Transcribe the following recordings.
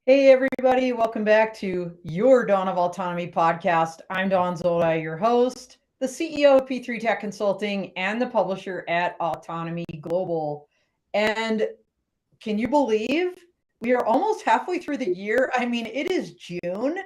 Hey, everybody. Welcome back to your Dawn of Autonomy podcast. I'm Dawn Zola, your host, the CEO of P3 Tech Consulting, and the publisher at Autonomy Global. And can you believe we are almost halfway through the year? I mean, it is June,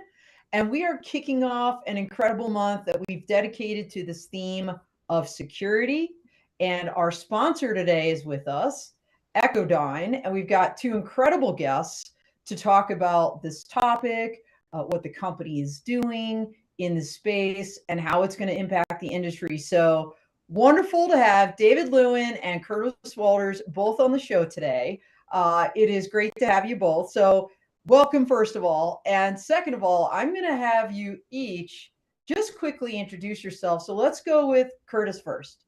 and we are kicking off an incredible month that we've dedicated to this theme of security. And our sponsor today is with us, Echodyne, and we've got two incredible guests to talk about this topic, what the company is doing in the space, and how it's going to impact the industry. So wonderful to have David Lewin and Curtis Walters both on the show today. It is great to have you both. So welcome, first of all. And second of all, I'm going to have you each just quickly introduce yourself. So let's go with Curtis first.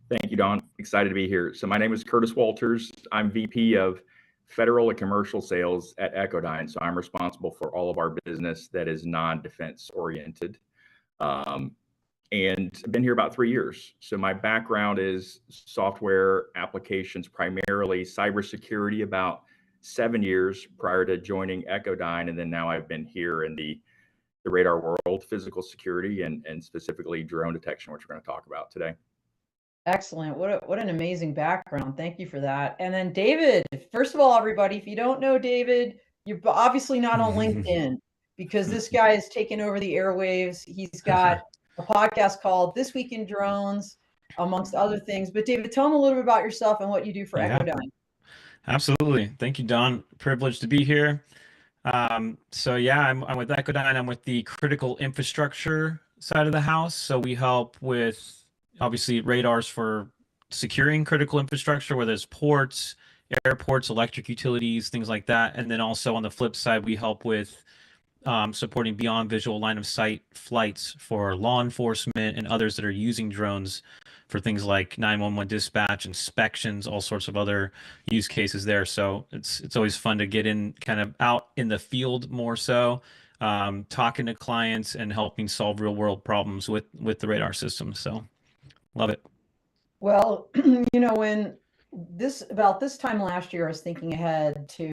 Thank you, Don. Excited to be here. So my name is Curtis Walters. I'm VP of Federal and Commercial Sales at Echodyne. So I'm responsible for all of our business that is non-defense oriented. And I've been here about 3 years. So my background is software applications, primarily cybersecurity, about 7 years prior to joining Echodyne. And then now I've been here in the radar world, physical security, and specifically drone detection, which we're going to talk about today. Excellent. What an amazing background. Thank you for that. And then David, first of all, everybody, if you don't know David, you're obviously not on LinkedIn because this guy has taken over the airwaves. He's got a podcast called This Week in Drones, amongst other things. But David, tell them a little bit about yourself and what you do for Echodyne. Absolutely. Thank you, Don. Privileged to be here. I'm with Echodyne. I'm with the critical infrastructure side of the house. So we help with obviously radars for securing critical infrastructure, whether it's ports, airports, electric utilities, things like that. And then also on the flip side, we help with supporting beyond visual line of sight flights for law enforcement and others that are using drones for things like 911 dispatch, inspections, all sorts of other use cases there. So it's always fun to get in kind of out in the field more so, talking to clients and helping solve real world problems with the radar system. So love it. Well, when about this time last year, I was thinking ahead to,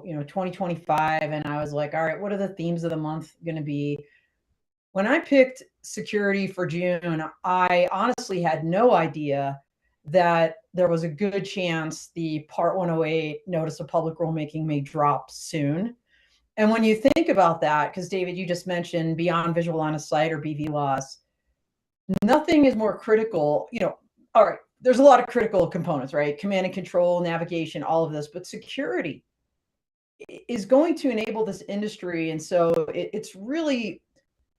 2025, and I was like, all right, what are the themes of the month going to be? When I picked security for June, I honestly had no idea that there was a good chance the Part 108 Notice of Public Rulemaking may drop soon. And when you think about that, because David, you just mentioned beyond visual line of sight or BVLOS, nothing is more critical. All right, there's a lot of critical components, right? Command and control, navigation, all of this, but security is going to enable this industry. And so it's really,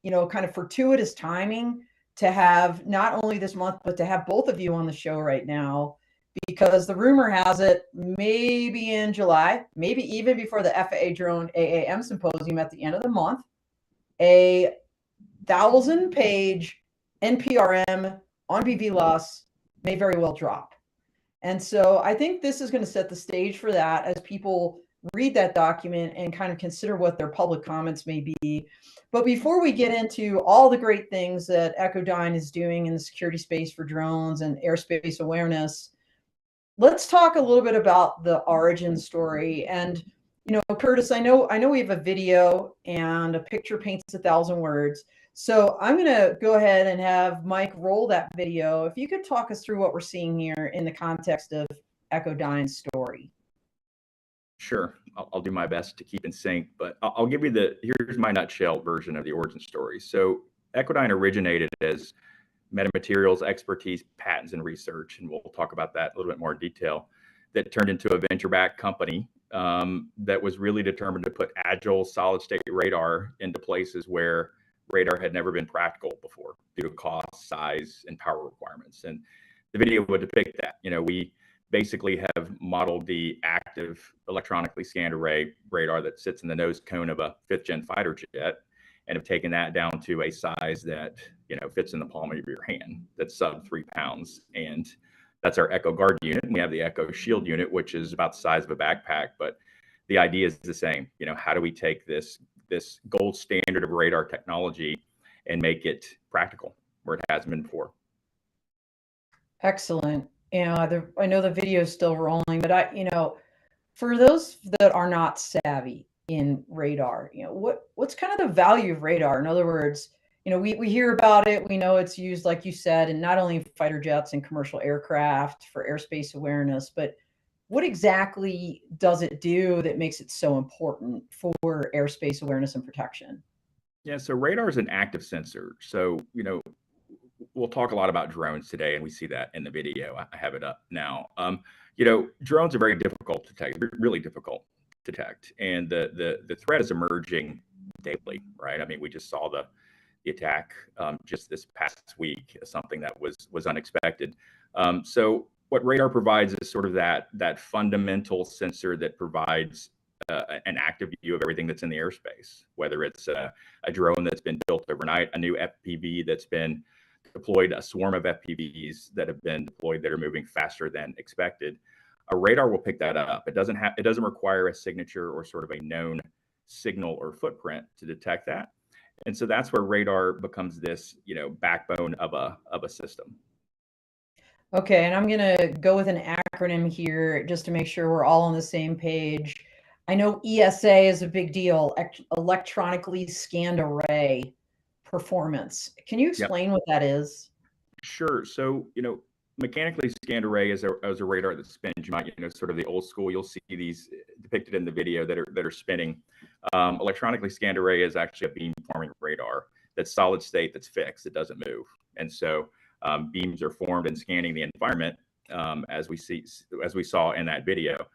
kind of fortuitous timing to have not only this month, but to have both of you on the show right now, because the rumor has it maybe in July, maybe even before the FAA Drone AAM Symposium at the end of the month, a 1,000-page NPRM on BVLOS may very well drop. And so I think this is going to set the stage for that as people read that document and kind of consider what their public comments may be. But before we get into all the great things that Echodyne is doing in the security space for drones and airspace awareness, let's talk a little bit about the origin story. And, Curtis, I know we have a video, and a picture paints 1,000 words. So I'm going to go ahead and have Mike roll that video. If you could talk us through what we're seeing here in the context of Echodyne's story. Sure. I'll do my best to keep in sync, but I'll give you here's my nutshell version of the origin story. So Echodyne originated as metamaterials expertise, patents, and research, and we'll talk about that a little bit more in detail, that turned into a venture-backed company that was really determined to put agile solid-state radar into places where radar had never been practical before due to cost, size, and power requirements. And the video would depict that. We basically have modeled the active electronically scanned array radar that sits in the nose cone of a 5th-gen fighter jet, and have taken that down to a size that fits in the palm of your hand, that's sub 3 pounds. And that's our Echo Guard unit. And we have the Echo Shield unit, which is about the size of a backpack, but the idea is the same. How do we take this gold standard of radar technology and make it practical where it hasn't been before? Excellent. I know the video is still rolling, but For those that are not savvy in radar, what's kind of the value of radar? In other words, we hear about it, we know it's used, like you said, in not only fighter jets and commercial aircraft for airspace awareness, but what exactly does it do that makes it so important for airspace awareness and protection? Yeah, so radar is an active sensor. So, we'll talk a lot about drones today, and we see that in the video. I have it up now. Drones are very difficult to detect, really difficult to detect, and the threat is emerging daily, right? I mean, we just saw the attack just this past week, something that was unexpected. So what radar provides is sort of that fundamental sensor that provides an active view of everything that's in the airspace, whether it's a drone that's been built overnight, a new FPV that's been deployed, a swarm of FPVs that have been deployed that are moving faster than expected. A radar will pick that up. It doesn't require a signature or sort of a known signal or footprint to detect that. And so that's where radar becomes this, backbone of a system. Okay, and I'm going to go with an acronym here just to make sure we're all on the same page. I know ESA is a big deal, electronically scanned array performance. Can you explain what that is? Sure. So, mechanically scanned array is a radar that spins. You might, sort of the old school. You'll see these depicted in the video that are spinning. Electronically scanned array is actually a beam-forming radar that's solid state, that's fixed, it doesn't move. And so beams are formed and scanning the environment as we saw in that video,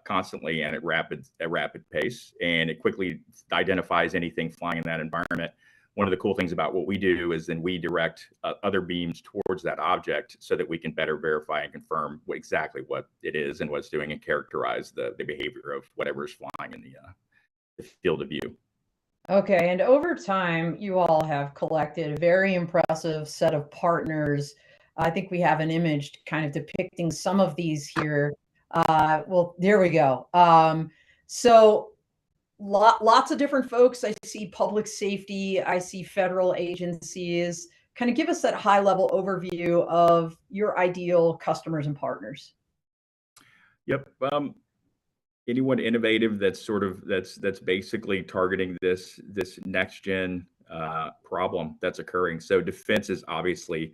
constantly and at rapid pace, and it quickly identifies anything flying in that environment. One of the cool things about what we do is then we direct other beams towards that object so that we can better verify and confirm exactly what it is and what it's doing, and characterize the behavior of whatever is flying in the field of view. Okay, and over time, you all have collected a very impressive set of partners. I think we have an image kind of depicting some of these here. Well, there we go. So lots of different folks. I see public safety, I see federal agencies. Kind of give us that high level overview of your ideal customers and partners. Yep. Anyone innovative that's basically targeting this next gen problem that's occurring. So defense is obviously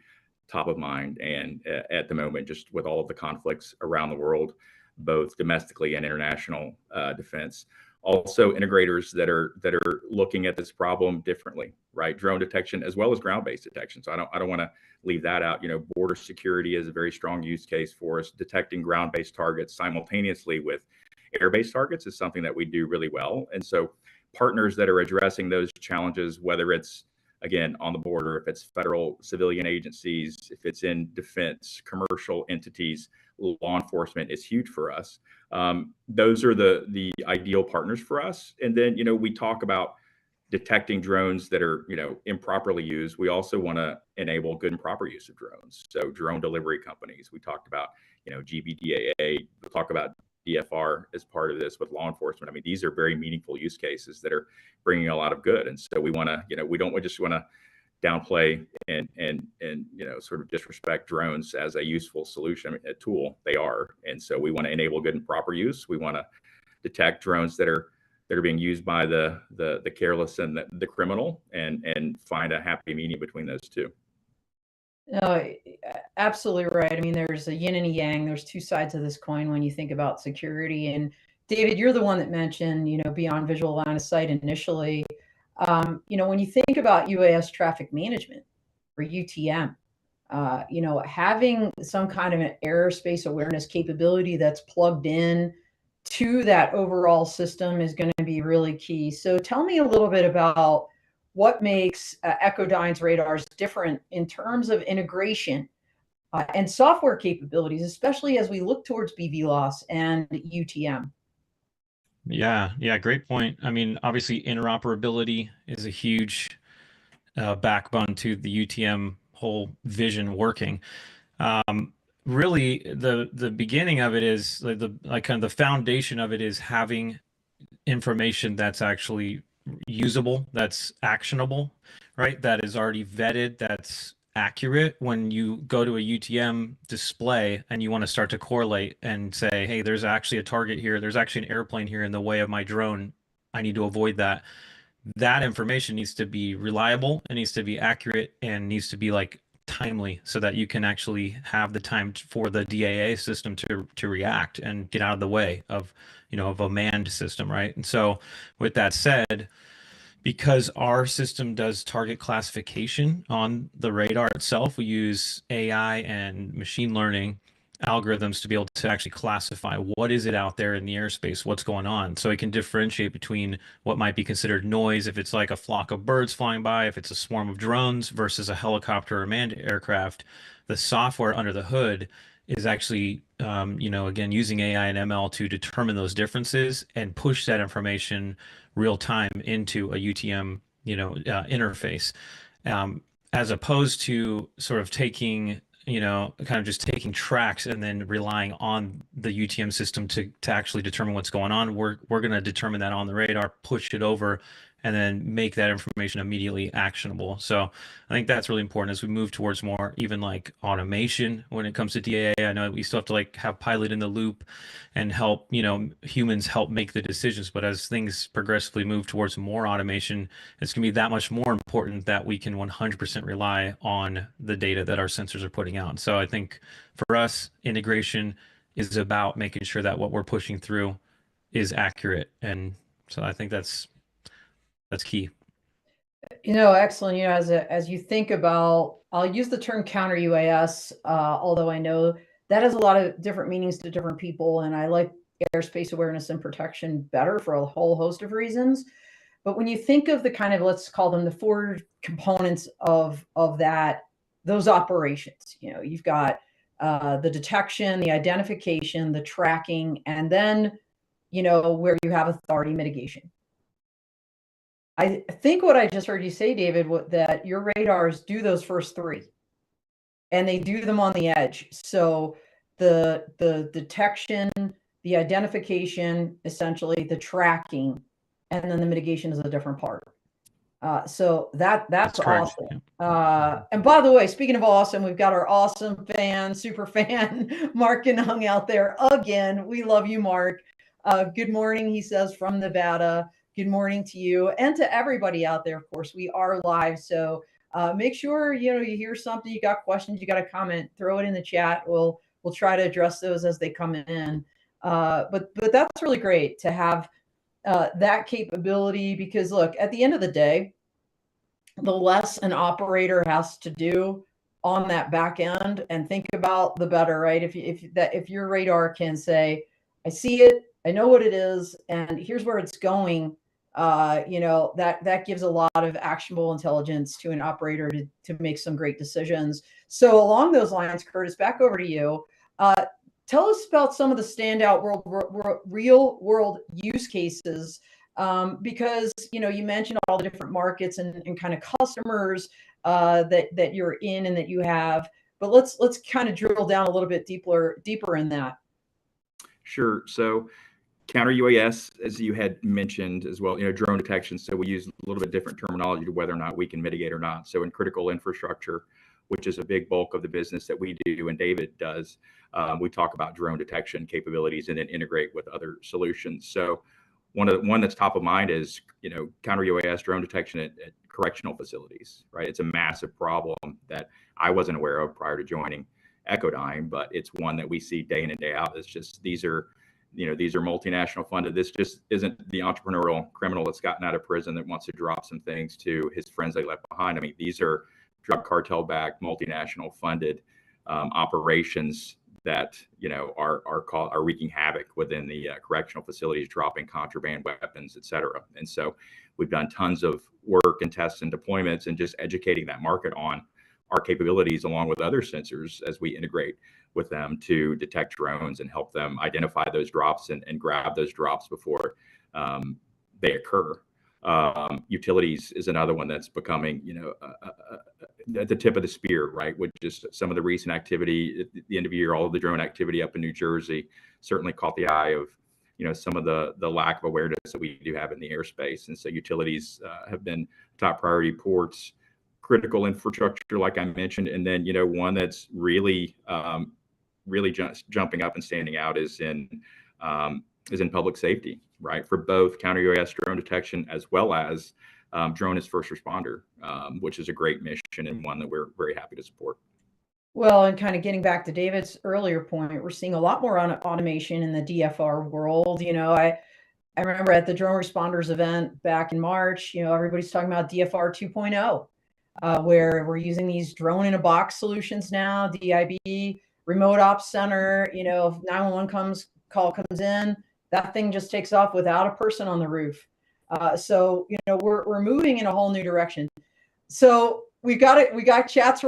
top of mind, and at the moment, just with all of the conflicts around the world, both domestically and international defense. Also, integrators that are looking at this problem differently, right? Drone detection as well as ground-based detection. So I don't want to leave that out. Border security is a very strong use case for us. Detecting ground-based targets simultaneously with air-based targets is something that we do really well. And so partners that are addressing those challenges, whether it's, again, on the border, if it's federal civilian agencies, if it's in defense, commercial entities, law enforcement, is huge for us. Those are the ideal partners for us. And then, we talk about detecting drones that are, improperly used. We also want to enable good and proper use of drones. So drone delivery companies, we talked about, GBDAA, we'll talk about DFR as part of this with law enforcement. I mean, these are very meaningful use cases that are bringing a lot of good. And so we want to, we don't just want to downplay and sort of disrespect drones as a useful solution, a tool. They are. And so we want to enable good and proper use. We want to detect drones that are being used by the careless and the criminal, and find a happy medium between those two. No, absolutely right. I mean, there's a yin and a yang. There's two sides of this coin when you think about security. And David, you're the one that mentioned, beyond visual line of sight initially. When you think about UAS traffic management or UTM, having some kind of an airspace awareness capability that's plugged in to that overall system is going to be really key. So tell me a little bit about what makes Echodyne's radars different in terms of integration and software capabilities, especially as we look towards BVLOS and UTM. Yeah, great point. I mean, obviously interoperability is a huge backbone to the UTM whole vision working. Really, the beginning of it is the foundation of it is having information that's actually usable, that's actionable, right? That is already vetted, that's accurate when you go to a UTM display and you want to start to correlate and say, hey, there's actually a target here. There's actually an airplane here in the way of my drone. I need to avoid that. That information needs to be reliable, it needs to be accurate, and needs to be like timely so that you can actually have the time for the DAA system to react and get out of the way of, of a manned system, right? And so with that said, because our system does target classification on the radar itself, we use AI and machine learning algorithms to be able to actually classify what is it out there in the airspace, what's going on. So it can differentiate between what might be considered noise, if it's like a flock of birds flying by, if it's a swarm of drones versus a helicopter or manned aircraft. The software under the hood is actually, again, using AI and ML to determine those differences and push that information real time into a UTM, interface, as opposed to sort of taking, kind of just taking tracks and then relying on the UTM system to actually determine what's going on. We're going to determine that on the radar, push it over, and then make that information immediately actionable. So I think that's really important as we move towards more even like automation when it comes to DAA. I know we still have to like have pilot in the loop and help, humans help make the decisions. But as things progressively move towards more automation, it's going to be that much more important that we can 100% rely on the data that our sensors are putting out. So I think for us, integration is about making sure that what we're pushing through is accurate. And so I think that's key. Excellent. As you think about, I'll use the term counter UAS, although I know that has a lot of different meanings to different people, and I like airspace awareness and protection better for a whole host of reasons. But when you think of the kind of, let's call them the four components of that, those operations, you've got the detection, the identification, the tracking, and then, where you have authority mitigation. I think what I just heard you say, David, that your radars do those first three, and they do them on the edge. So the detection, the identification, essentially the tracking, and then the mitigation is a different part. So that's awesome. And by the way, speaking of awesome, we've got our awesome fan, super fan, Mark Ganung out there again. We love you, Mark. Good morning, he says, from Nevada. Good morning to you and to everybody out there. Of course, we are live, so make sure you hear something, you got questions, you got a comment, throw it in the chat. We'll try to address those as they come in. But that's really great to have that capability, because look, at the end of the day, the less an operator has to do on that back end and think about, the better, right? If your radar can say, I see it, I know what it is, and here's where it's going. That gives a lot of actionable intelligence to an operator to make some great decisions. So along those lines, Curtis, back over to you. Tell us about some of the standout real world use cases, because you mentioned all the different markets and kind of customers that you're in and that you have. But let's kind of drill down a little bit deeper in that. Sure. So counter UAS, as you had mentioned as well, drone detection. So we use a little bit different terminology to whether or not we can mitigate or not. So in critical infrastructure, which is a big bulk of the business that we do and David does, we talk about drone detection capabilities and then integrate with other solutions. So one that's top of mind is, counter UAS drone detection at correctional facilities, right? It's a massive problem that I wasn't aware of prior to joining Echodyne, but it's one that we see day in and day out. It's just, these are multinational funded. This just isn't the entrepreneurial criminal that's gotten out of prison that wants to drop some things to his friends they left behind. I mean, these are drug cartel backed, multinational funded operations that are wreaking havoc within the correctional facilities, dropping contraband weapons, et cetera. And so we've done tons of work and tests and deployments and just educating that market on our capabilities along with other sensors as we integrate with them to detect drones and help them identify those drops and grab those drops before they occur. Utilities is another one that's becoming, at the tip of the spear, right? With just some of the recent activity at the end of the year, all of the drone activity up in New Jersey certainly caught the eye of, some of the lack of awareness that we do have in the airspace. And so utilities have been top priority. Ports, critical infrastructure, like I mentioned, and then one that's really jumping up and standing out is in public safety, right? For both counter UAS drone detection as well as drone as first responder, which is a great mission and one that we're very happy to support. Well, and kind of getting back to David's earlier point, we're seeing a lot more automation in the DFR world. I remember at the drone responders event back in March, everybody's talking about DFR 2.0, where we're using these drone in a box solutions now, DIB, remote ops center. If 911 call comes in, that thing just takes off without a person on the roof. So we're moving in a whole new direction. So we got chats,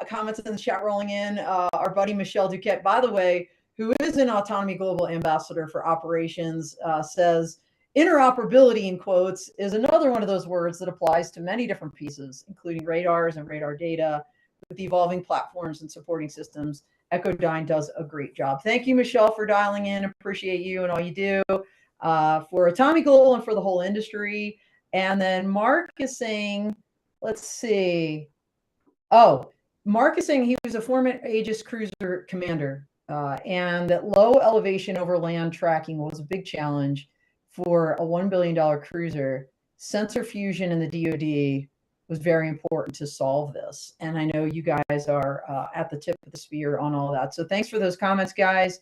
comments in the chat rolling in. Our buddy Michelle Duquette, by the way, who is an Autonomy Global Ambassador for Operations, says interoperability, in quotes, is another one of those words that applies to many different pieces, including radars and radar data. With the evolving platforms and supporting systems, Echodyne does a great job. Thank you, Michelle, for dialing in. Appreciate you and all you do for Autonomy Global and for the whole industry. And then Mark is saying, let's see. Oh, Mark is saying he was a former Aegis cruiser commander, and that low elevation over land tracking was a big challenge for a $1 billion cruiser. Sensor fusion in the DoD was very important to solve this. And I know you guys are at the tip of the spear on all that. So thanks for those comments, guys.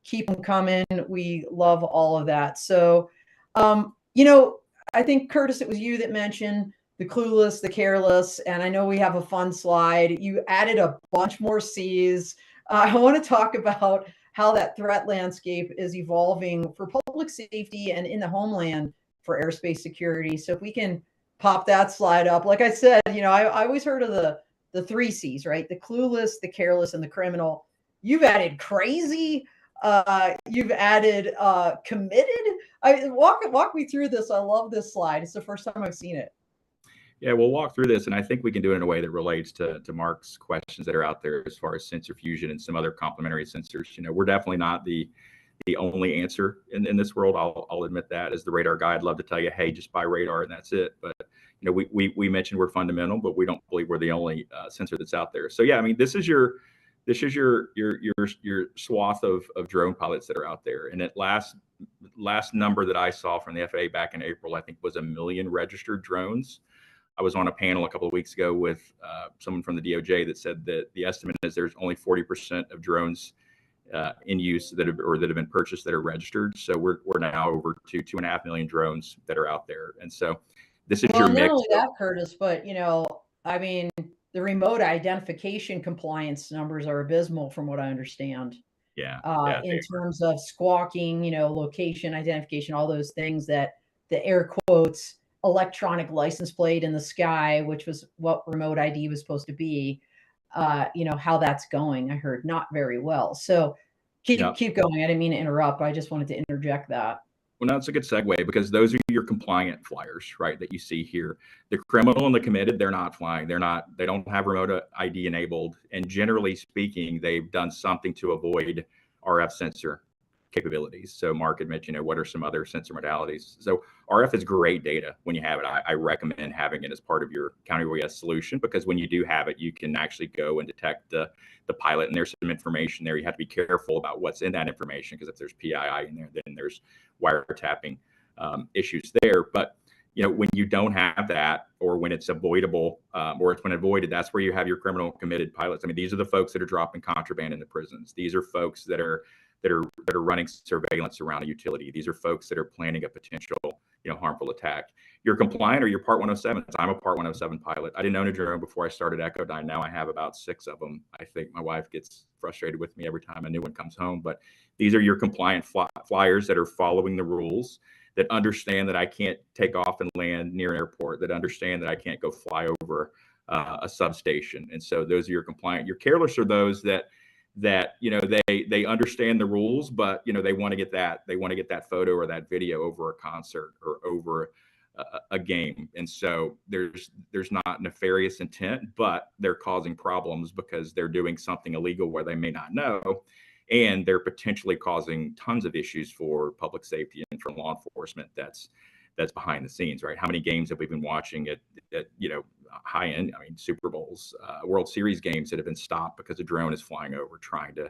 Keep them coming. We love all of that. So, I think, Curtis, it was you that mentioned the clueless, the careless, and I know we have a fun slide. You added a bunch more C's. I want to talk about how that threat landscape is evolving for public safety and in the homeland for airspace security. So if we can pop that slide up. Like I said, I always heard of the 3 C's, right? The clueless, the careless, and the criminal. You've added crazy. You've added committed. Walk me through this. I love this slide. It's the first time I've seen it. Yeah, we'll walk through this, and I think we can do it in a way that relates to Mark's questions that are out there as far as sensor fusion and some other complementary sensors. We're definitely not the only answer in this world. I'll admit that. As the radar guy, I'd love to tell you, hey, just buy radar and that's it. But we mentioned we're fundamental, but we don't believe we're the only sensor that's out there. So yeah, I mean, this is your swath of drone pilots that are out there. And at last number that I saw from the FAA back in April, I think was 1 million registered drones. I was on a panel a couple of weeks ago with someone from the DOJ that said that the estimate is there's only 40% of drones in use that have been purchased that are registered. So we're now over to 2.5 million drones that are out there. And so this is your mix. Not only that, Curtis, but I mean, the remote identification compliance numbers are abysmal from what I understand. Yeah. In terms of squawking, location identification, all those things that the air quotes electronic license plate in the sky, which was what remote ID was supposed to be, how that's going. I heard not very well. So keep going. I didn't mean to interrupt. I just wanted to interject that. Well, no, it's a good segue because those are your compliant flyers, right, that you see here. The criminal and the committed, they're not flying. They don't have remote ID enabled. And generally speaking, they've done something to avoid RF sensor capabilities. So Mark had mentioned, what are some other sensor modalities? So RF is great data when you have it. I recommend having it as part of your counter UAS solution, because when you do have it, you can actually go and detect the pilot, and there's some information there. You have to be careful about what's in that information, because if there's PII in there, then there's wiretapping issues there. But when you don't have that, or when it's avoidable, or it's when avoided, that's where you have your criminal committed pilots. I mean, these are the folks that are dropping contraband into prisons. These are folks that are running surveillance around a utility. These are folks that are planning a potential, harmful attack. You're compliant, or you're Part 107. I'm a Part 107 pilot. I didn't own a drone before I started Echodyne. Now I have about 6 of them. I think my wife gets frustrated with me every time a new one comes home. But these are your compliant flyers that are following the rules, that understand that I can't take off and land near an airport, that understand that I can't go fly over a substation. And so those are your compliant. Your careless are those that they understand the rules, but they want to get that photo or that video over a concert or over a game. And so there's not nefarious intent, but they're causing problems because they're doing something illegal where they may not know, and they're potentially causing tons of issues for public safety and for law enforcement. That's behind the scenes, right? How many games have we been watching at high end, I mean, Super Bowls, World Series games that have been stopped because a drone is flying over trying to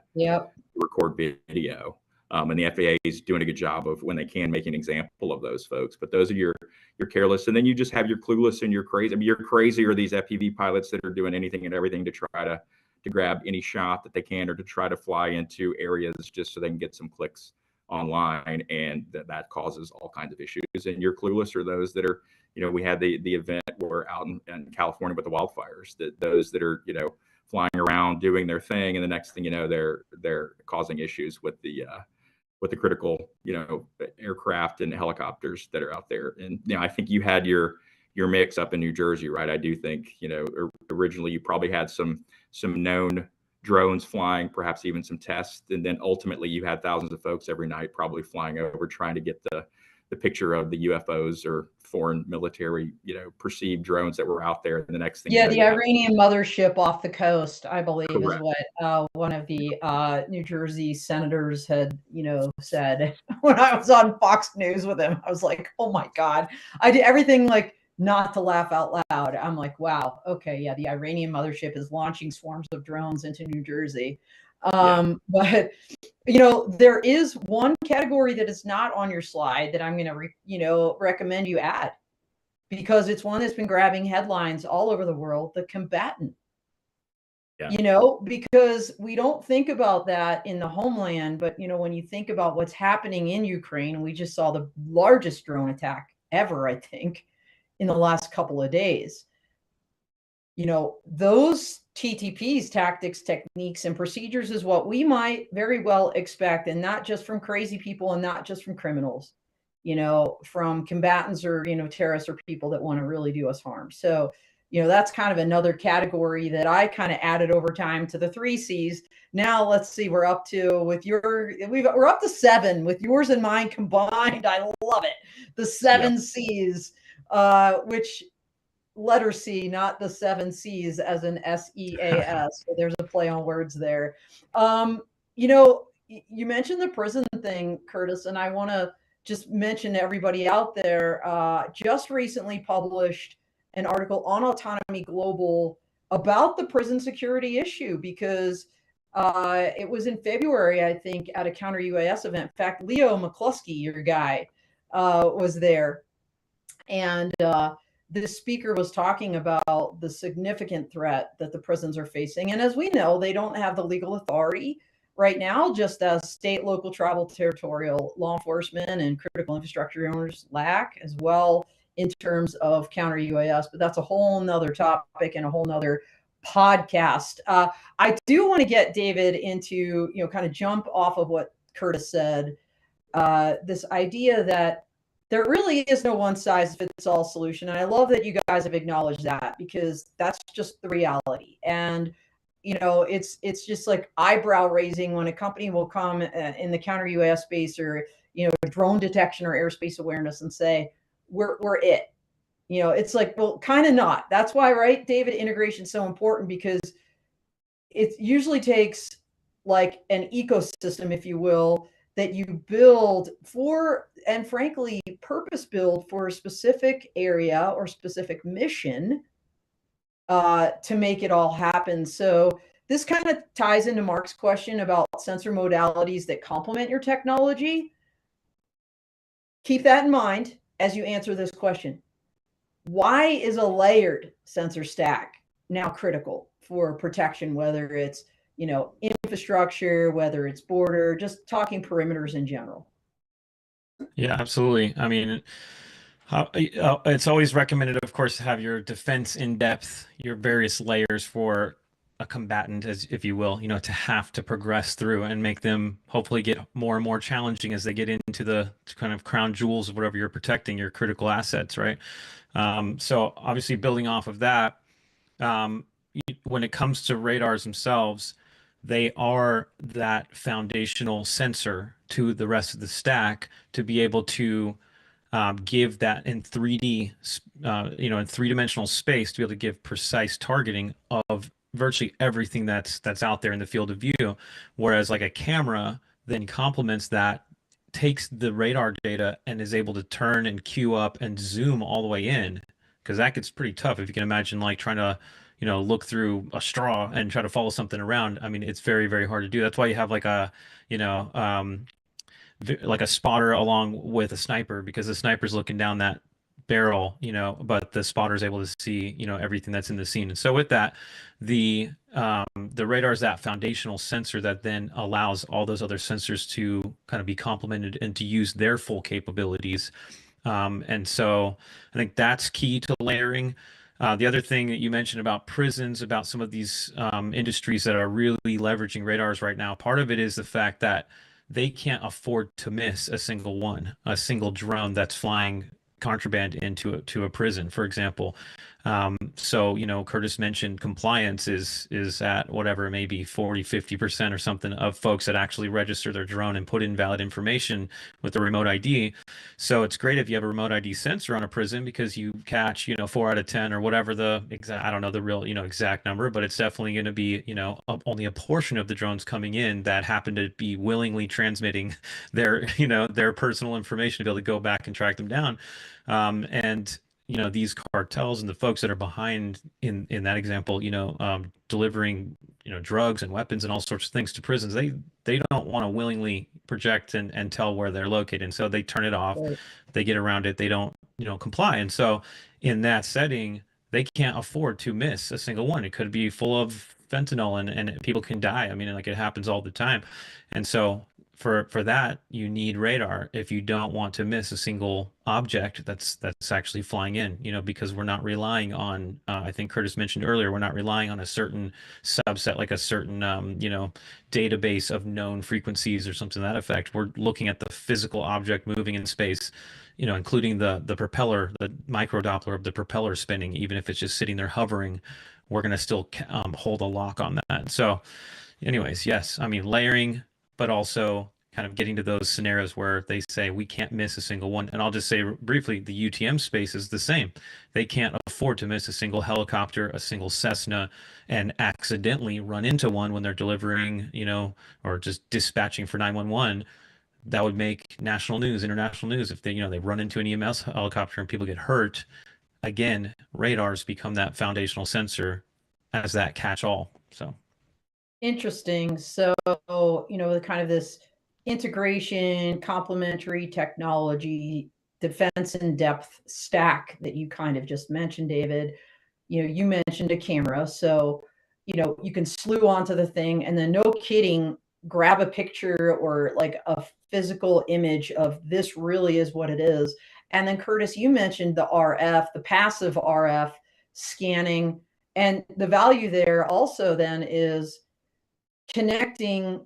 record video. And the FAA is doing a good job of, when they can, make an example of those folks. But those are your careless, and then you just have your clueless and your crazy. I mean, your crazy are these FPV pilots that are doing anything and everything to try to grab any shot that they can, or to try to fly into areas just so they can get some clicks online, and that causes all kinds of issues. And your clueless are those that are, we had the event where out in California with the wildfires, that those that are, flying around doing their thing, and the next thing you know, they're causing issues with the critical, aircraft and helicopters that are out there. And, I think you had your mix up in New Jersey, right? I do think, originally you probably had some known drones flying, perhaps even some tests. And then ultimately you had thousands of folks every night probably flying over, trying to get the picture of the UFOs or foreign military, perceived drones that were out there. And the next thing, the Iranian mothership off the coast, I believe, correct, is what one of the New Jersey senators had, said when I was on Fox News with him. I was like, oh my God, I did everything like not to laugh out loud. I'm like, wow, okay, yeah, the Iranian mothership is launching swarms of drones into New Jersey. But there is one category that is not on your slide that I'm going to, recommend you add, because it's one that's been grabbing headlines all over the world: the combatant. Because we don't think about that in the homeland, but when you think about what's happening in Ukraine, we just saw the largest drone attack ever, I think, in the last couple of days. Those TTPs, tactics, techniques, and procedures, is what we might very well expect, and not just from crazy people, and not just from criminals, from combatants or, terrorists, or people that want to really do us harm. So, that's kind of another category that I kind of added over time to the 3 C's. Now let's see, we're up to, we're up to 7 with yours and mine combined. I love it. The 7 C's, which letter C, not the 7 C's as in SEAS. So there's a play on words there. You mentioned the prison thing, Curtis, and I want to just mention to everybody out there, just recently published an article on Autonomy Global about the prison security issue, because it was in February, I think, at a counter UAS event. In fact, Leo McCluskey, your guy, was there. And the speaker was talking about the significant threat that the prisons are facing. And as we know, they don't have the legal authority right now, just as state, local, tribal, territorial law enforcement and critical infrastructure owners lack as well, in terms of counter UAS. But that's a whole nother topic and a whole nother podcast. I do want to get David into, kind of jump off of what Curtis said, this idea that there really is no one size fits all solution. And I love that you guys have acknowledged that, because that's just the reality. And, it's just like eyebrow raising when a company will come in the counter UAS space, or, drone detection or airspace awareness, and say, we're it. It's like, well, kind of not. That's why, right, David, integration is so important, because it usually takes like an ecosystem, if you will, that you build for, and frankly, purpose build for a specific area or specific mission to make it all happen. So this kind of ties into Mark's question about sensor modalities that complement your technology. Keep that in mind as you answer this question. Why is a layered sensor stack now critical for protection, whether it's infrastructure, whether it's border, just talking perimeters in general? Yeah, absolutely. I mean, it's always recommended, of course, to have your defense in depth, your various layers for a combatant, as if you will, to have to progress through and make them hopefully get more and more challenging as they get into the kind of crown jewels of whatever you're protecting, your critical assets, right? So obviously building off of that, when it comes to radars themselves, they are that foundational sensor to the rest of the stack to be able to give that in 3D, in 3-dimensional space, to be able to give precise targeting of virtually everything that's out there in the field of view. Whereas like a camera then complements that, takes the radar data and is able to turn and queue up and zoom all the way in because that gets pretty tough. If you can imagine like trying to, look through a straw and try to follow something around. I mean, it's very, very hard to do. That's why you have like a, you know, like a spotter along with a sniper, because the sniper's looking down that barrel, but the spotter is able to see, everything that's in the scene. And so with that, the radar is that foundational sensor that then allows all those other sensors to kind of be complemented and to use their full capabilities. And so I think that's key to layering. The other thing that you mentioned about prisons, about some of these industries that are really leveraging radars right now, part of it is the fact that they can't afford to miss a single drone that's flying contraband to a prison, for example. So, Curtis mentioned compliance is at whatever, maybe 40-50% or something of folks that actually register their drone and put in valid information with the remote ID. So it's great if you have a remote ID sensor on a prison, because you catch, 4 out of 10 or whatever the exact, I don't know the real, exact number, but it's definitely going to be, only a portion of the drones coming in that happen to be willingly transmitting their, their personal information to be able to go back and track them down. And these cartels and the folks that are behind in that example, delivering, drugs and weapons and all sorts of things to prisons, they don't want to willingly project and tell where they're located. And so they turn it off, Right. they get around it, they don't, comply. And so in that setting, they can't afford to miss a single one. It could be full of fentanyl and people can die. I mean, like, it happens all the time. And so for that, you need radar if you don't want to miss a single object that's actually flying in, because we're not relying on, I think Curtis mentioned earlier, we're not relying on a certain subset, like a certain, database of known frequencies or something to that effect. We're looking at the physical object moving in space, including the propeller, the micro Doppler of the propeller spinning. Even if it's just sitting there hovering, we're going to still hold a lock on that. So anyways, yes, I mean, layering, but also kind of getting to those scenarios where they say we can't miss a single one. And I'll just say briefly, the UTM space is the same. They can't afford to miss a single helicopter, a single Cessna, and accidentally run into one when they're delivering, or just dispatching for 911. That would make national news, international news, if they run into an EMS helicopter and people get hurt. Again, radars become that foundational sensor as that catch-all. So Interesting. So, the kind of this integration, complementary technology, defense in depth stack that you kind of just mentioned, David. You mentioned a camera. So, you can slew onto the thing and then, no kidding, grab a picture or like a physical image of this really is what it is. And then, Curtis, you mentioned the RF, the passive RF scanning. And the value there also then is connecting,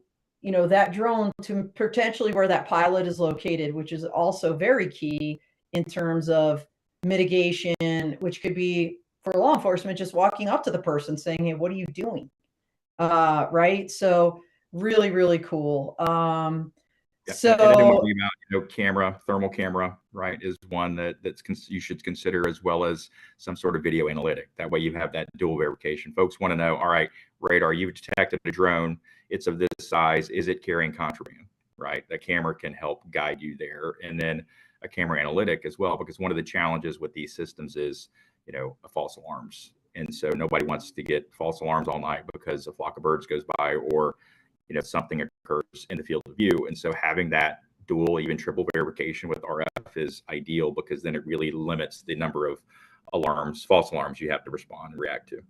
that drone to potentially where that pilot is located, which is also very key in terms of mitigation, which could be for law enforcement just walking up to the person saying, hey, what are you doing? Right. So really, really cool. Yeah, So and I do want to leave out, camera, thermal camera, right, is one you should consider, as well as some sort of video analytic. That way you have that dual verification. Folks want to know, all right, radar, you've detected a drone. It's of this size. Is it carrying contraband, right? The camera can help guide you there. And then a camera analytic as well, because one of the challenges with these systems is, false alarms. And so nobody wants to get false alarms all night because a flock of birds goes by, or something occurs in the field of view. And so having that dual, even triple verification with RF is ideal, because then it really limits the number of false alarms you have to respond and react to.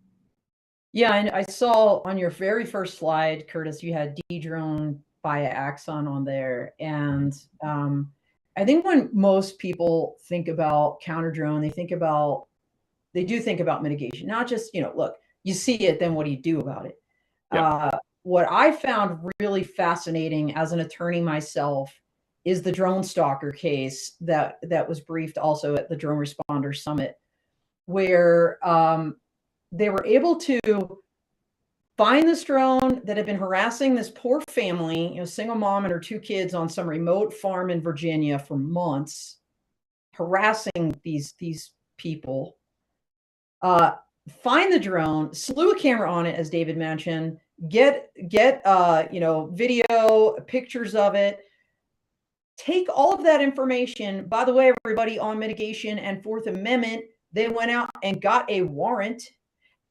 yeah, and I saw on your very first slide, Curtis, you had Dedrone via Axon on there. And I think when most people think about counter drone, they do think about mitigation, not just, look, you see it, then what do you do about it? Yep. What I found really fascinating as an attorney myself is the drone stalker case that was briefed also at the Drone Responder Summit, where they were able to find this drone that had been harassing this poor family, single mom and her 2 kids on some remote farm in Virginia for months, harassing these people. Find the drone, slew a camera on it, as David mentioned, get video, pictures of it, take all of that information. By the way, everybody, on mitigation and Fourth Amendment, They went out and got a warrant,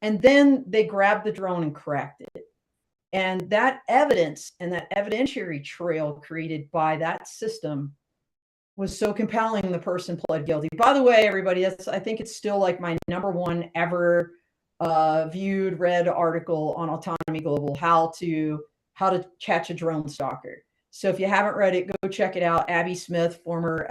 and then they grabbed the drone and cracked it. And that evidence and that evidentiary trail created by that system was so compelling, the person pled guilty. By the way, everybody, I think it's still like my #1 ever viewed, read article on Autonomy Global, how to catch a drone stalker. So if you haven't read it, go check it out. Abby Smith, former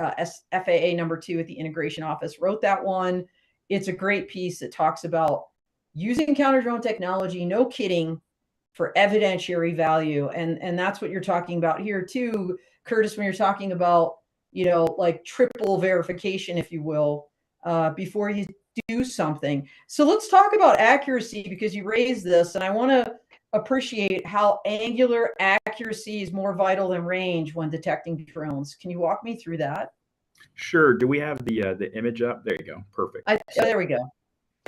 FAA #2 at the Integration Office, wrote that one. It's a great piece that talks about using counter drone technology, no kidding, for evidentiary value. And that's what you're talking about here too, Curtis, when you're talking about, like triple verification, if you will, before you do something. So let's talk about accuracy, because you raised this, and I want to appreciate how angular accuracy is more vital than range when detecting drones. Can you walk me through that? Sure. Do we have the image up? There you go. Perfect. There we go.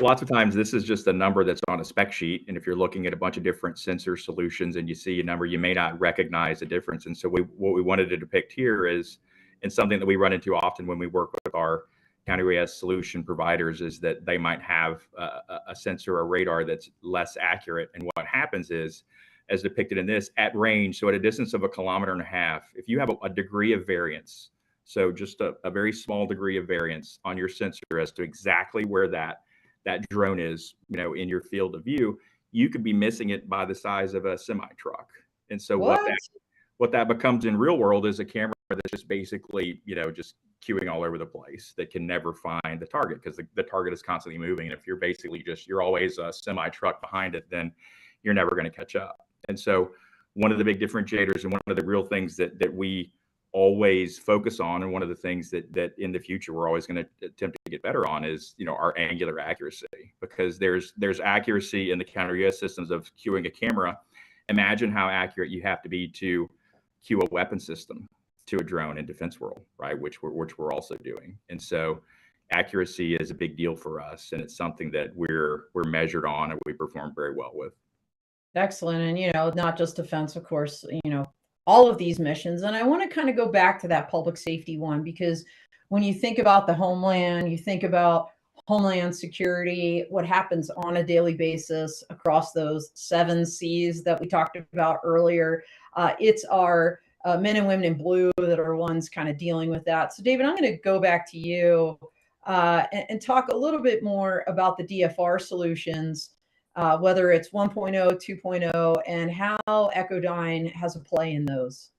Lots of times this is just a number that's on a spec sheet. And if you're looking at a bunch of different sensor solutions and you see a number, you may not recognize the difference. And so what we wanted to depict here is, and something that we run into often when we work with our counter-UAS solution providers, is that they might have a sensor or radar that's less accurate. And what happens is, as depicted in this, at range, so at a distance of 1.5 kilometers, if you have a degree of variance, so just a very small degree of variance on your sensor as to exactly where that drone is, in your field of view, you could be missing it by the size of a semi truck. And so what that becomes in real world is a camera that's just basically, just queuing all over the place, that can never find the target, because the target is constantly moving. And if you're basically you're always a semi truck behind it, then you're never going to catch up. And so one of the big differentiators, and one of the real things that we always focus on, and one of the things that in the future we're always going to attempt to get better on, is our angular accuracy, because there's accuracy in the counter-UAS systems of queuing a camera. Imagine how accurate you have to be to queue a weapon system to a drone in defense world, right? Which we're also doing. And so accuracy is a big deal for us, and it's something that we're measured on and we perform very well with. Excellent. And not just defense, of course, all of these missions. And I want to kind of go back to that public safety one, because when you think about the homeland, you think about homeland security, what happens on a daily basis across those 7 C's that we talked about earlier. It's our men and women in blue that are ones kind of dealing with that. So David, I'm going to go back to you and talk a little bit more about the DFR solutions, whether it's 1.0, 2.0, and how Echodyne has a play in those.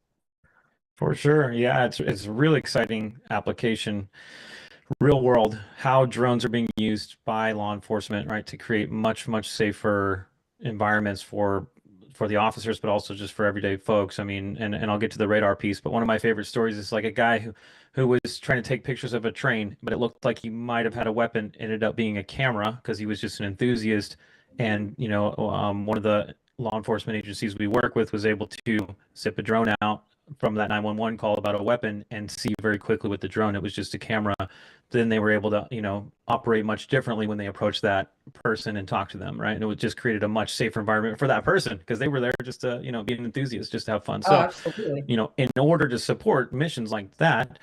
For sure. Yeah, it's a really exciting application, real world, how drones are being used by law enforcement, right, to create much, much safer environments for the officers, but also just for everyday folks. I mean, and I'll get to the radar piece, but one of my favorite stories is like a guy who was trying to take pictures of a train, but it looked like he might have had a weapon, ended up being a camera because he was just an enthusiast. And, one of the law enforcement agencies we work with was able to zip a drone out from that 911 call about a weapon and see very quickly with the drone it was just a camera. Then they were able to, operate much differently when they approached that person and talk to them, right? And it just created a much safer environment for that person, because they were there just to, be an enthusiast, just to have fun. So, absolutely. In order to support missions like that,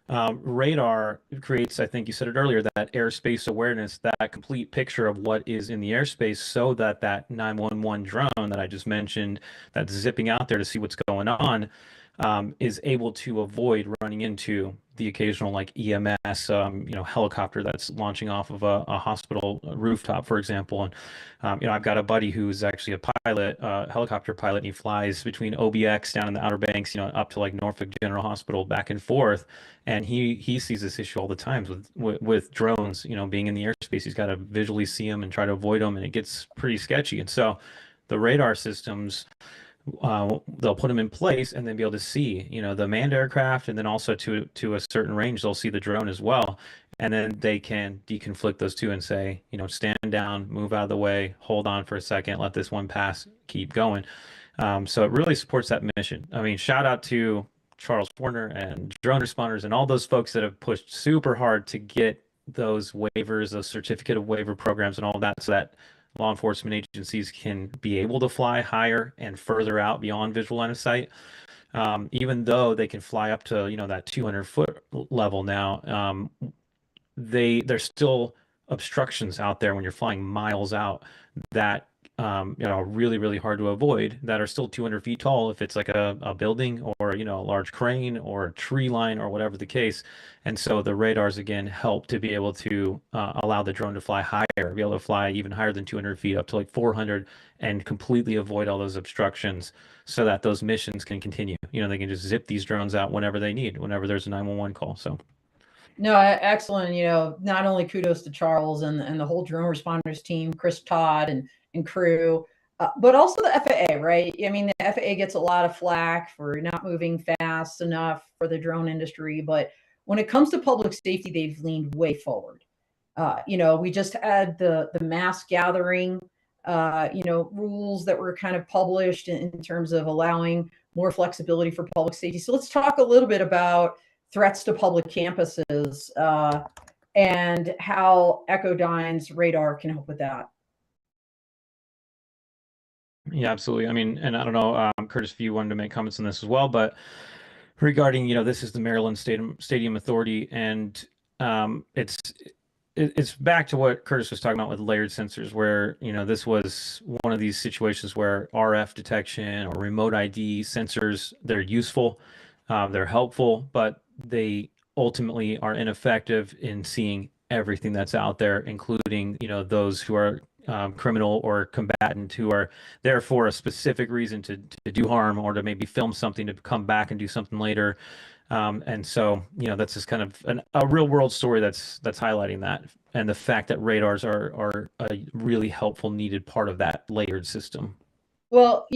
radar creates, I think you said it earlier, that airspace awareness, that complete picture of what is in the airspace, so that 911 drone that I just mentioned, that's zipping out there to see what's going on, is able to avoid running into the occasional like EMS, helicopter that's launching off of a hospital rooftop, for example. And, I've got a buddy who's actually a pilot, helicopter pilot, and he flies between OBX down in the Outer Banks, up to like Norfolk General Hospital, back and forth. And he sees this issue all the time with drones, being in the airspace. He's got to visually see them and try to avoid them, and it gets pretty sketchy. And so the radar systems, they'll put them in place and then be able to see, the manned aircraft, and then also to a certain range, they'll see the drone as well. And then they can deconflict those two and say, stand down, move out of the way, hold on for a second, let this one pass, keep going. So it really supports that mission. I mean, shout out to Charles Warner and drone responders and all those folks that have pushed super hard to get those waivers, those certificate of waiver programs and all that, so that law enforcement agencies can be able to fly higher and further out beyond visual line of sight. Even though they can fly up to, that 200-foot level now, they're still obstructions out there when you're flying miles out that really, really hard to avoid, that are still 200 feet tall if it's like a building or, a large crane or a tree line or whatever the case. And so the radars, again, help to be able to allow the drone to fly higher, be able to fly even higher than 200 feet, up to like 400, and completely avoid all those obstructions so that those missions can continue. They can just zip these drones out whenever they need, whenever there's a 911 call. So. No, excellent. Not only kudos to Charles and the whole drone responders team, Chris Todd and crew, but also the FAA, right? I mean, the FAA gets a lot of flack for not moving fast enough for the drone industry, but when it comes to public safety, they've leaned way forward. We just had the mass gathering, rules that were kind of published in terms of allowing more flexibility for public safety. So let's talk a little bit about threats to public campuses and how Echodyne's radar can help with that. Yeah, absolutely. I mean, and I don't know, Curtis, if you wanted to make comments on this as well, but regarding, this is the Maryland Stadium Authority, and it's back to what Curtis was talking about with layered sensors, where, this was one of these situations where RF detection or remote ID sensors, they're useful, they're helpful, but they ultimately are ineffective in seeing everything that's out there, including, those who are criminal or combatant who are there for a specific reason to do harm, or to maybe film something to come back and do something later. And so, that's just kind of a real world story that's highlighting that, and the fact that radars are a really helpful, needed part of that layered system. Well,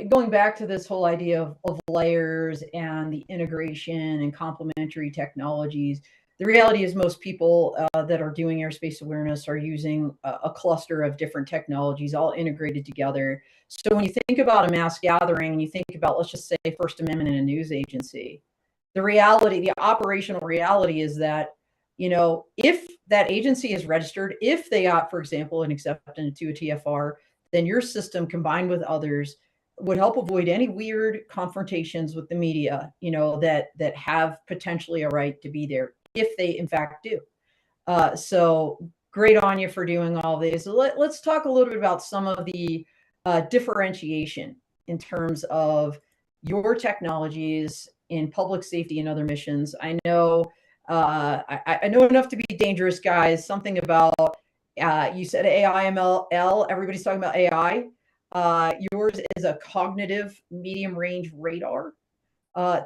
going back to this whole idea of layers and the integration and complementary technologies, the reality is most people that are doing airspace awareness are using a cluster of different technologies all integrated together. So when you think about a mass gathering and you think about, let's just say, First Amendment in a news agency, the operational reality is that, if that agency is registered, if they got, for example, an acceptance to a TFR, then your system combined with others would help avoid any weird confrontations with the media, that have potentially a right to be there, if they in fact do. So great on you for doing all this. So let's talk a little bit about some of the differentiation in terms of your technologies in public safety and other missions. I know I know enough to be dangerous, guys. Something about you said AI, ML. Everybody's talking about AI. Yours is a cognitive medium range radar.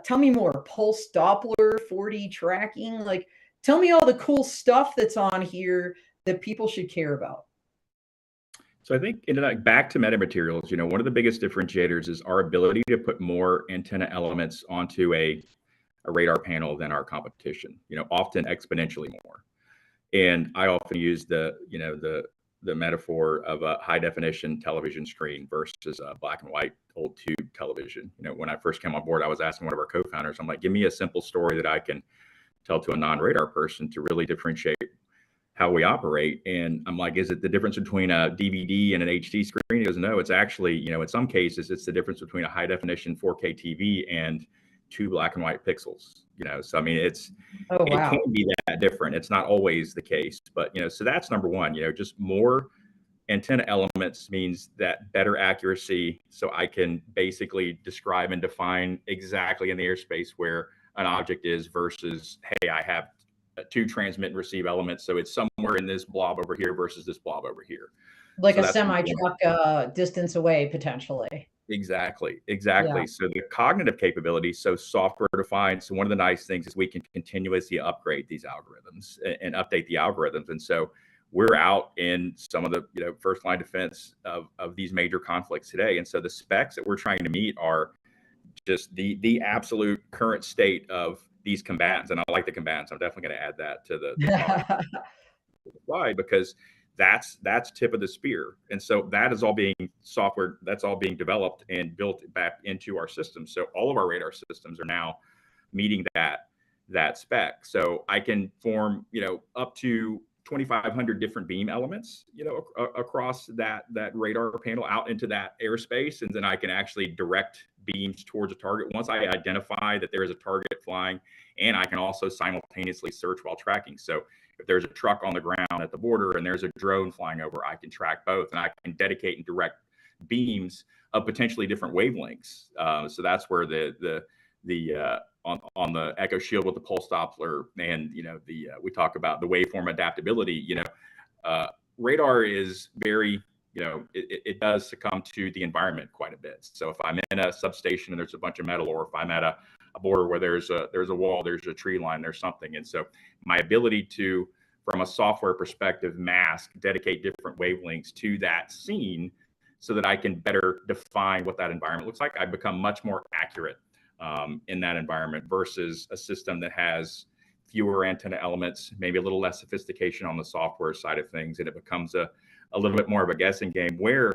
Tell me more. Pulse Doppler, 4D tracking. Like, tell me all the cool stuff that's on here that people should care about. So I think back to metamaterials, one of the biggest differentiators is our ability to put more antenna elements onto a radar panel than our competition, often exponentially more. And I often use the metaphor of a high definition television screen versus a black and white old tube television. When I first came on board, I was asking one of our co-founders, I'm like, give me a simple story that I can tell to a non-radar person to really differentiate how we operate. And I'm like, is it the difference between a DVD and an HD screen? He goes, no, it's actually, in some cases, it's the difference between a high definition 4K TV and 2 black and white pixels. So I mean, it can be that different. It's not always the case, but so that's number one. Just more antenna elements means that better accuracy, so I can basically describe and define exactly in the airspace where an object is, versus, hey, I have 2 transmit and receive elements, so it's somewhere in this blob over here versus this blob over here, like so a semi truck distance away potentially. Exactly. Yeah. So the cognitive capability, so software defined. So one of the nice things is we can continuously upgrade these algorithms and update the algorithms. And so we're out in some of the first line defense of these major conflicts today. And so the specs that we're trying to meet are just the absolute current state of these combatants. And I like the combatants. I'm definitely going to add that to the slide, because that's tip of the spear. And so that is all being software, that's all being developed and built back into our system. So all of our radar systems are now meeting that spec. So I can form, up to 2,500 different beam elements, across that radar panel out into that airspace. And then I can actually direct beams towards a target once I identify that there is a target flying. And I can also simultaneously search while tracking. So if there's a truck on the ground at the border and there's a drone flying over, I can track both, and I can dedicate and direct beams of potentially different wavelengths. So that's where on the Echo Shield with the pulse Doppler and we talk about the waveform adaptability. Radar is very, it does succumb to the environment quite a bit. So if I'm in a substation and there's a bunch of metal, or if I'm at a border where there's a wall, there's a tree line, there's something, and so my ability to, from a software perspective, dedicate different wavelengths to that scene so that I can better define what that environment looks like, I become much more accurate in that environment versus a system that has fewer antenna elements, maybe a little less sophistication on the software side of things, and it becomes a little bit more of a guessing game where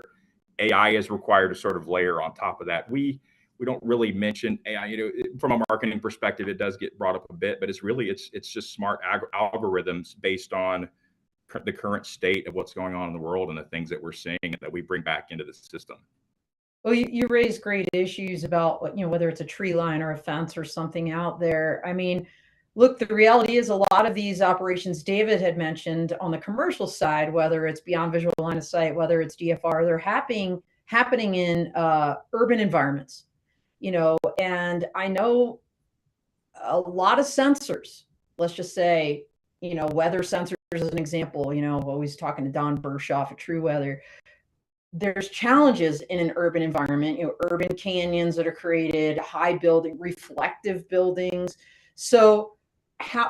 AI is required to sort of layer on top of that. We don't really mention AI, from a marketing perspective, it does get brought up a bit, but it's just smart algorithms based on the current state of what's going on in the world and the things that we're seeing that we bring back into the system. Well, you raise great issues about, whether it's a tree line or a fence or something out there. I mean, look, the reality is a lot of these operations David had mentioned on the commercial side, whether it's beyond visual line of sight, whether it's DFR, they're happening in urban environments, and I know a lot of sensors, let's just say, weather sensors as an example, always talking to Don Bershoff at True Weather. There's challenges in an urban environment, urban canyons that are created, high building, reflective buildings. So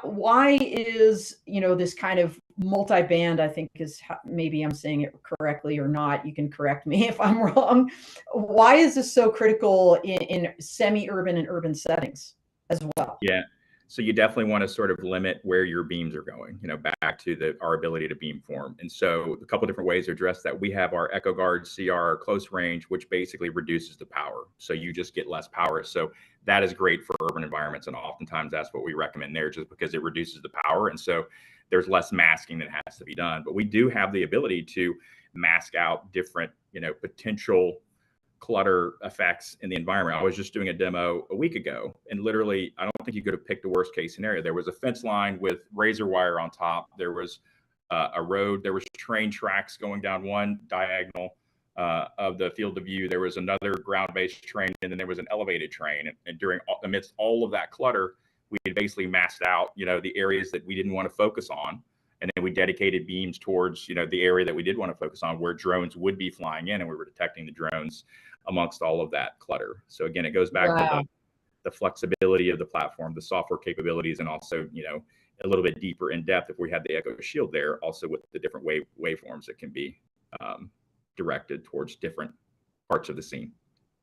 why is, this kind of multi-band, I think is, maybe I'm saying it correctly or not, you can correct me if I'm wrong. Why is this so critical in semi-urban and urban settings as well? Yeah. So you definitely want to sort of limit where your beams are going, back to our ability to beam form. And so a couple of different ways to address that. We have our EchoGuard CR close range, which basically reduces the power. So you just get less power. So that is great for urban environments. And oftentimes that's what we recommend there, just because it reduces the power. And so there's less masking that has to be done. But we do have the ability to mask out different, potential clutter effects in the environment. I was just doing a demo a week ago, and literally, I don't think you could have picked a worst case scenario. There was a fence line with razor wire on top. There was a road. There was train tracks going down one diagonal of the field of view. There was another ground-based train, and then there was an elevated train. And amidst all of that clutter, we had basically masked out, the areas that we didn't want to focus on. And then we dedicated beams towards, the area that we did want to focus on, where drones would be flying in, and we were detecting the drones amongst all of that clutter. So again, it goes back to the flexibility of the platform, the software capabilities, and also, a little bit deeper in depth if we had the Echo Shield there, also with the different waveforms that can be directed towards different parts of the scene.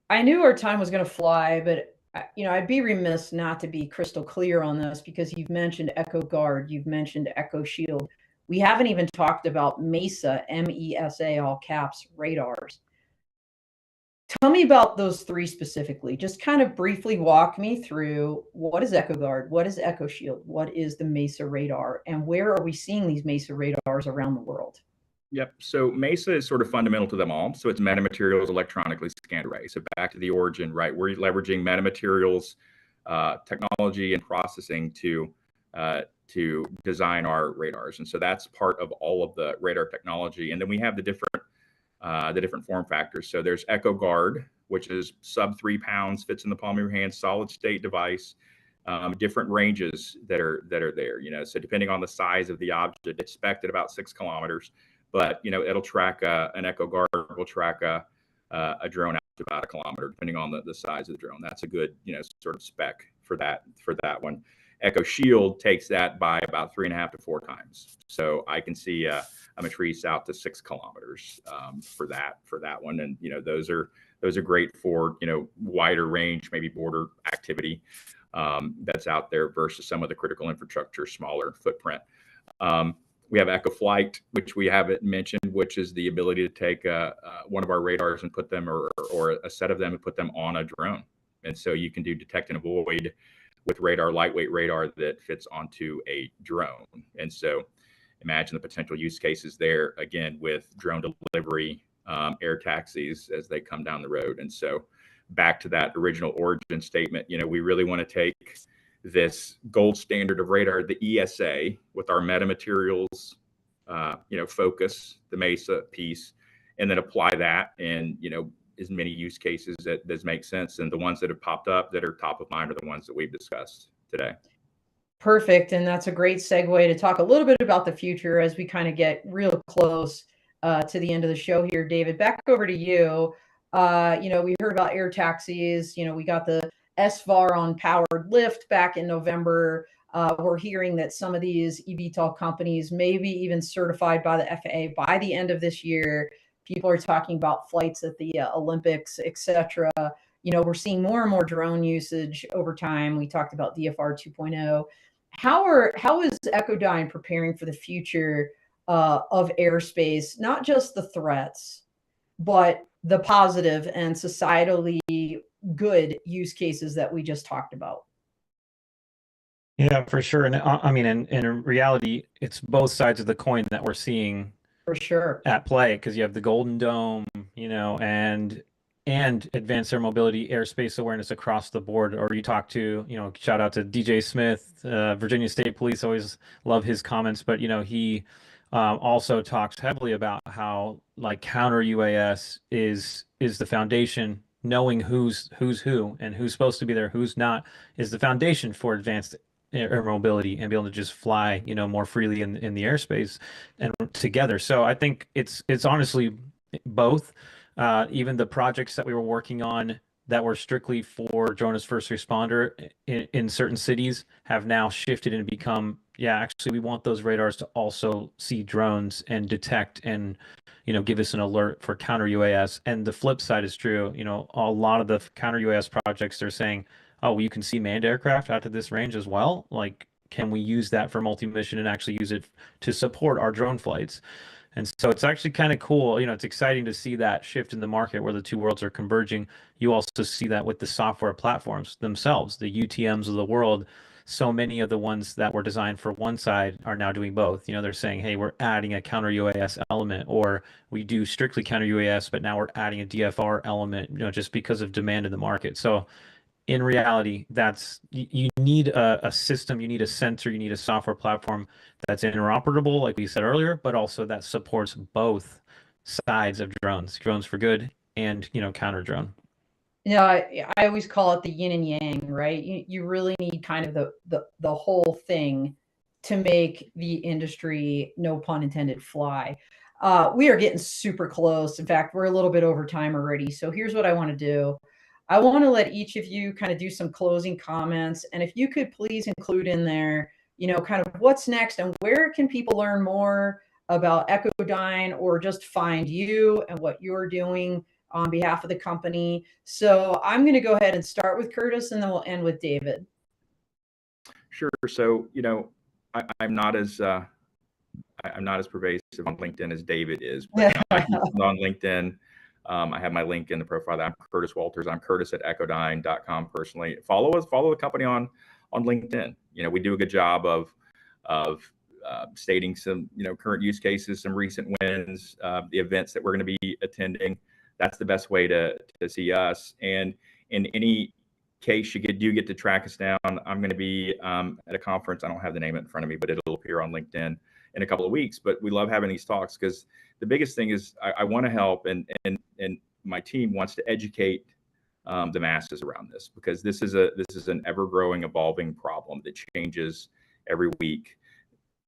I knew our time was going to fly, but I'd be remiss not to be crystal clear on this, because you've mentioned EchoGuard, you've mentioned Echo Shield. We haven't even talked about MESA, MESA, all caps, radars. Tell me about those three specifically. Just kind of briefly walk me through, what is EchoGuard, what is Echo Shield, what is the MESA radar, and where are we seeing these MESA radars around the world? Yep. So MESA is sort of fundamental to them all. So it's metamaterials electronically scanned array. So back to the origin, right? We're leveraging metamaterials technology and processing to design our radars. And so that's part of all of the radar technology. And then we have the different form factors. So there's EchoGuard, which is sub 3 pounds, fits in the palm of your hand, solid state device. Different ranges that are there. So depending on the size of the object, expect at about 6 kilometers. But it'll track an EchoGuard will track a drone out to about 1 kilometer, depending on the size of the drone. That's a good sort of spec for that one. Echo Shield takes that by about 3.5 to 4 times. So I can see a matrice out to 6 kilometers for that one. And those are great for wider range, maybe border activity that's out there versus some of the critical infrastructure, smaller footprint. We have Echo Flight, which we haven't mentioned, which is the ability to take one of our radars and put them, or a set of them, and put them on a drone. And so you can do detect and avoid with radar, lightweight radar that fits onto a drone. And so imagine the potential use cases there, again, with drone delivery, air taxis as they come down the road. And so back to that original origin statement, we really want to take this gold standard of radar, the ESA, with our metamaterials, focus, the MESA piece, and then apply that in, as many use cases that make sense. And the ones that have popped up that are top of mind are the ones that we've discussed today. Perfect. And that's a great segue to talk a little bit about the future as we kind of get real close to the end of the show here. David, back over to you. We heard about air taxis. We got the SVAR on powered lift back in November. We're hearing that some of these eVTOL companies may be even certified by the FAA by the end of this year. People are talking about flights at the Olympics, etc. We're seeing more and more drone usage over time. We talked about DFR 2.0. How is Echodyne preparing for the future of airspace, not just the threats, but the positive and societally good use cases that we just talked about? Yeah, for sure. And I mean, in reality, it's both sides of the coin that we're seeing For sure. at play, because you have the Golden Dome, and advanced air mobility, airspace awareness across the board. Or you talk to, shout out to DJ Smith, Virginia State Police, always love his comments, but he also talks heavily about how like counter UAS is the foundation. Knowing who's who and who's supposed to be there, who's not, is the foundation for advanced air mobility and be able to just fly, more freely in the airspace and together. So I think it's honestly both. Even the projects that we were working on that were strictly for drone as first responder in certain cities have now shifted and become, yeah, actually we want those radars to also see drones and detect and give us an alert for counter UAS. And the flip side is true. A lot of the counter UAS projects, they're saying, oh, well, you can see manned aircraft out to this range as well. Like, can we use that for multi-mission and actually use it to support our drone flights? And so it's actually kind of cool. It's exciting to see that shift in the market where the two worlds are converging. You also see that with the software platforms themselves, the UTMs of the world. So many of the ones that were designed for one side are now doing both. They're saying, hey, we're adding a counter UAS element, or we do strictly counter UAS, but now we're adding a DFR element, just because of demand in the market. So in reality, you need a system, you need a sensor, you need a software platform that's interoperable, like we said earlier, but also that supports both sides of drones for good and counter drone. I always call it the yin and yang, right? You really need kind of the whole thing to make the industry, no pun intended, fly. We are getting super close. In fact, we're a little bit over time already. So here's what I want to do. I want to let each of you kind of do some closing comments. And if you could please include in there, kind of what's next and where can people learn more about Echodyne or just find you and what you're doing on behalf of the company. So I'm going to go ahead and start with Curtis, and then we'll end with David. Sure. So, I'm not as pervasive on LinkedIn as David is, but I'm on LinkedIn. I have my link in the profile. I'm Curtis Walters. I'm Curtis at Echodyne.com personally. Follow the company on LinkedIn. We do a good job of stating some, current use cases, some recent wins, the events that we're going to be attending. That's the best way to see us. And in any case you do get to track us down, I'm going to be at a conference. I don't have the name in front of me, but it'll appear on LinkedIn in a couple of weeks. But we love having these talks because the biggest thing is I want to help, and my team wants to educate the masses around this, because this is an ever-growing, evolving problem that changes every week.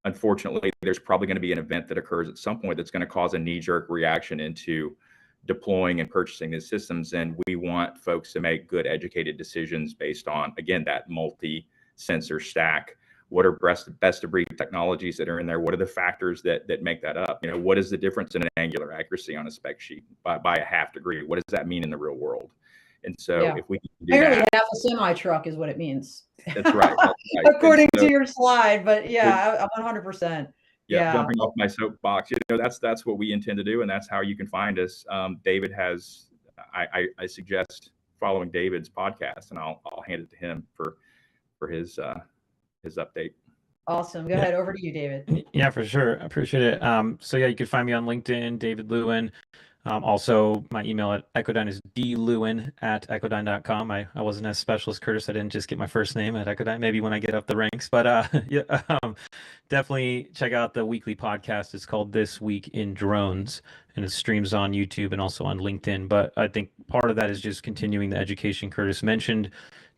Unfortunately, there's probably going to be an event that occurs at some point that's going to cause a knee-jerk reaction into deploying and purchasing these systems. And we want folks to make good, educated decisions based on, again, that multi-sensor stack. What are best of breed technologies that are in there? What are the factors that make that up? What is the difference in an angular accuracy on a spec sheet by a half degree? What does that mean in the real world? And so if we can do that, half a semi truck is what it means. That's right. According to your slide, but I'm 100%. Jumping off my soapbox, that's what we intend to do, and that's how you can find us. David has, I suggest following David's podcast, and I'll hand it to him for his update. Awesome. Go Yeah. ahead. Over to you, David. Yeah, for sure. I appreciate it. So yeah, you can find me on LinkedIn, David Lewin. Also, my email at Echodyne is dlewin@echodyne.com. I wasn't as special as Curtis. I didn't just get my first name at Echodyne. Maybe when I get up the ranks, but yeah, definitely check out the weekly podcast. It's called This Week in Drones, and it streams on YouTube and also on LinkedIn. But I think part of that is just continuing the education Curtis mentioned,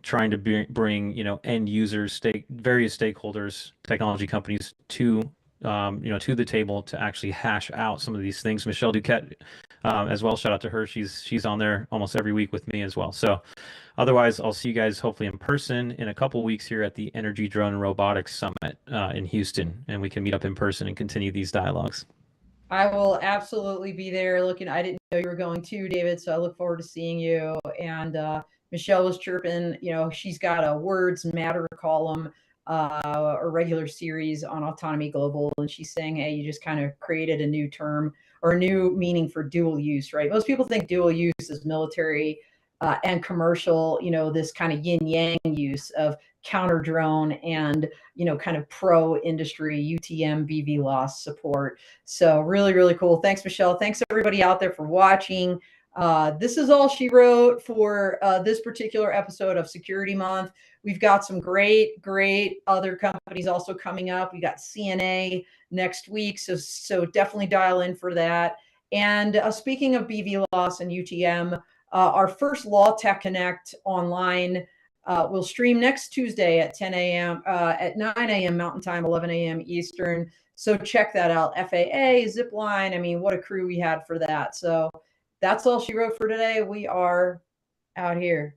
trying to bring end users, various stakeholders, technology companies to to the table to actually hash out some of these things. Michelle Duquette, as well. Shout out to her. She's on there almost every week with me as well. So otherwise, I'll see you guys hopefully in person in a couple weeks here at the Energy Drone and Robotics Summit in Houston, and we can meet up in person and continue these dialogues. I will absolutely be there. I didn't know you were going to, David, so I look forward to seeing you. And Michelle was chirping, she's got a Words Matter column, a regular series on Autonomy Global, and she's saying, hey, you just kind of created a new term or a new meaning for dual use, right? Most people think dual use is military and commercial, this kind of yin yang use of counter drone and kind of pro industry UTM BVLOS support. So really, really cool. Thanks, Michelle. Thanks everybody out there for watching. This is all she wrote for this particular episode of Security Month. We've got some great other companies also coming up. We got CNA next week, so definitely dial in for that. And speaking of BVLOS and UTM, our first Law Tech Connect online will stream next Tuesday at 10 a.m. At 9 a.m. Mountain Time, 11 a.m. Eastern. So check that out. FAA, Zipline. I mean, what a crew we had for that. So that's all she wrote for today. We are out here.